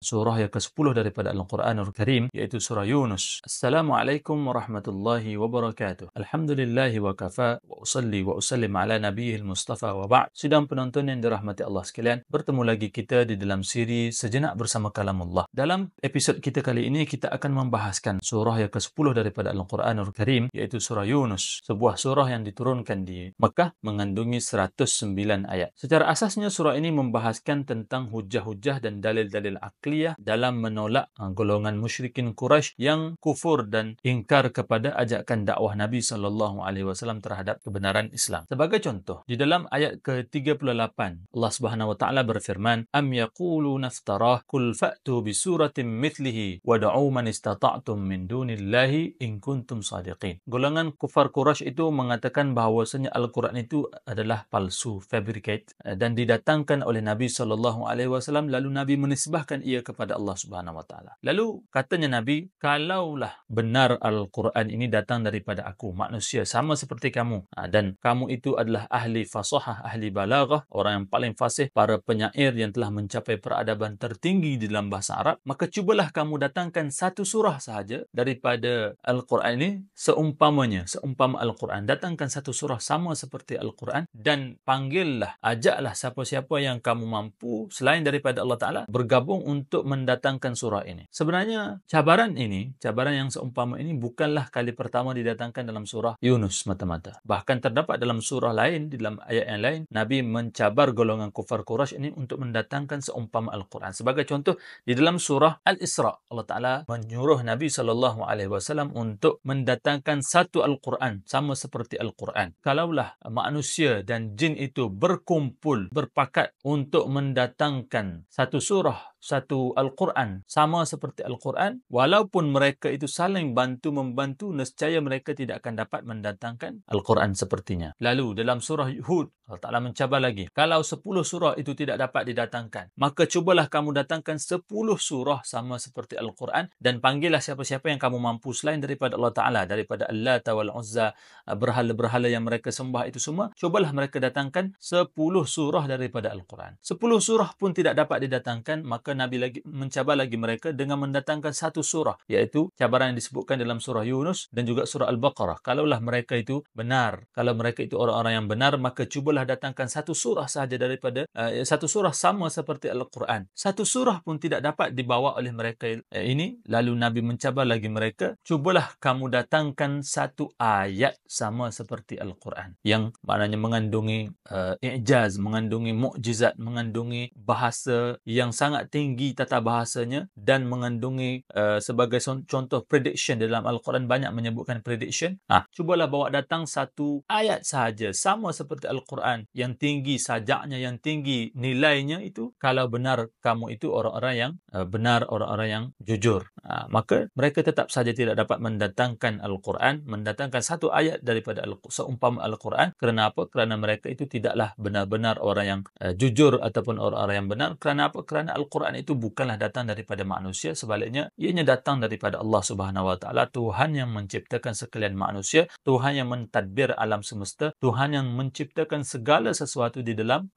surah yang ke-10 daripada Al-Quranul Karim, iaitu surah Yunus. Assalamualaikum warahmatullahi wabarakatuh. Alhamdulillahi wa kafa, wa usalli wa usallim ala nabiyil mustafa wa ba'd. Sidang penonton yang dirahmati Allah sekalian, bertemu lagi kita di dalam siri Sejenak Bersama Kalamullah. Dalam episod kita kali ini, kita akan membahaskan surah yang ke-10 daripada Al-Quranul Karim, iaitu surah Yunus, sebuah surah yang diturunkan di Mekah, mengandungi 109 ayat. Secara asasnya surah ini membahaskan tentang hujah-hujah dan dalil-dalil akliyah dalam menolak golongan musyrikin Quraisy yang kufur dan ingkar kepada ajakan dakwah Nabi SAW terhadap kebenaran Islam. Sebagai contoh, di dalam ayat ke-38 Allah Subhanahu wa taala berfirman, "Am yaquluna iftarah qul fa'tu bi suratin mithlihi wad'u man istata'tum min dunillahi in kuntum shadiqin." Golongan kufar Quraisy itu mengatakan bahawasanya Al-Quran itu adalah palsu, fabricate, dan didatangkan oleh Nabi SAW, lalu Nabi menisbahkan ia kepada Allah Subhanahu wa taala. Lalu katanya Nabi, kalaulah benar Al-Quran ini datang daripada aku, manusia sama seperti kamu, dan kamu itu adalah ahli fasahah, ahli balaghah, orang yang paling fasih, para penyair yang telah mencapai peradaban tertinggi di dalam bahasa Arab, maka cubalah kamu datangkan satu surah sahaja daripada Al-Quran ini, seumpama Al-Quran. Datangkan satu surah sama seperti Al-Quran dan panggillah, ajaklah siapa-siapa yang kamu mampu selain daripada Allah Ta'ala bergabung untuk mendatangkan surah ini. Sebenarnya cabaran yang seumpama ini bukanlah kali pertama didatangkan dalam surah Yunus semata-mata. Bahkan terdapat dalam surah lain, di dalam ayat yang lain, Nabi mencabar golongan kufar Quraisy ini untuk mendatangkan seumpama Al-Quran. Sebagai contoh, di dalam surah Al-Isra, Allah Ta'ala menyuruh Nabi SAW untuk mendatangkan satu Al-Quran sama seperti Al-Quran. Kalaulah manusia dan jin itu berkumpul, berpakat untuk mendatangkan satu surah, satu Al-Quran sama seperti Al-Quran, walaupun mereka itu saling bantu-membantu, nescaya mereka tidak akan dapat mendatangkan Al-Quran sepertinya. Lalu dalam surah Hud, Allah Ta'ala mencabar lagi, kalau 10 surah itu tidak dapat didatangkan, maka cubalah kamu datangkan 10 surah sama seperti Al-Quran dan panggillah siapa-siapa yang kamu mampu selain daripada Allah Ta'ala, daripada Al-Lat wal Uzza, berhala-berhala yang mereka sembah itu semua, cubalah mereka datangkan 10 surah daripada Al-Quran. 10 surah pun tidak dapat didatangkan, maka Nabi lagi mencabar lagi mereka dengan mendatangkan satu surah, iaitu cabaran yang disebutkan dalam surah Yunus dan juga surah Al-Baqarah. Kalaulah mereka itu benar, kalau mereka itu orang-orang yang benar, maka cubalah datangkan satu surah sahaja daripada satu surah sama seperti Al-Quran. Satu surah pun tidak dapat dibawa oleh mereka ini. Lalu Nabi mencabar lagi mereka, cubalah kamu datangkan satu ayat sama seperti Al-Quran, yang maknanya mengandungi i'jaz, mengandungi mukjizat, mengandungi bahasa yang sangat tinggi tata bahasanya, dan mengandungi sebagai contoh prediction. Dalam Al-Quran banyak menyebutkan prediction. Cubalah bawa datang satu ayat sahaja sama seperti Al-Quran, yang tinggi sajaknya, yang tinggi nilainya itu, kalau benar kamu itu orang-orang yang benar, orang-orang yang jujur. Maka mereka tetap saja tidak dapat mendatangkan Al-Quran, mendatangkan satu ayat daripada seumpama Al-Quran. Kerana apa? Kerana mereka itu tidaklah benar-benar orang yang jujur ataupun orang-orang yang benar. Kerana apa? Kerana Al-Quran itu bukanlah datang daripada manusia, sebaliknya ianya datang daripada Allah Subhanahu wa taala, Tuhan yang menciptakan sekalian manusia, Tuhan yang mentadbir alam semesta, Tuhan yang menciptakan segala sesuatu di dalam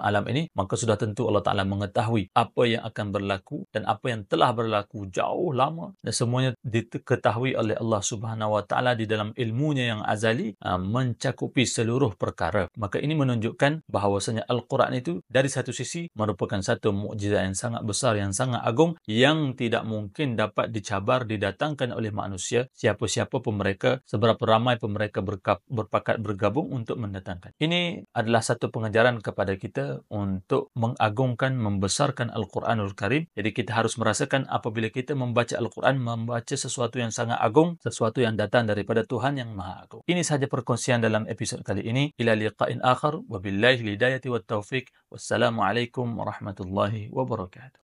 alam ini. Maka sudah tentu Allah Ta'ala mengetahui apa yang akan berlaku dan apa yang telah berlaku jauh lama, dan semuanya diketahui oleh Allah Subhanahu wa taala di dalam ilmunya yang azali, mencakupi seluruh perkara. Maka ini menunjukkan bahawasanya Al-Quran itu dari satu sisi merupakan satu mukjizat yang sangat besar, yang sangat agung, yang tidak mungkin dapat dicabar, didatangkan oleh manusia, siapa-siapa pun mereka, seberapa ramai pun mereka berpakat bergabung untuk mendatangkan. Ini adalah satu pengajaran kepada kita untuk mengagungkan, membesarkan Al-Quranul Karim. Jadi kita harus merasakan apabila kita membaca Al-Quran, membaca sesuatu yang sangat agung, sesuatu yang datang daripada Tuhan yang Maha Agung. Ini sahaja perkongsian dalam episod kali ini. Ila liqa'in akhar, wabillahi hidayati wat taufiq. Wassalamualaikum warahmatullahi wabarakatuh.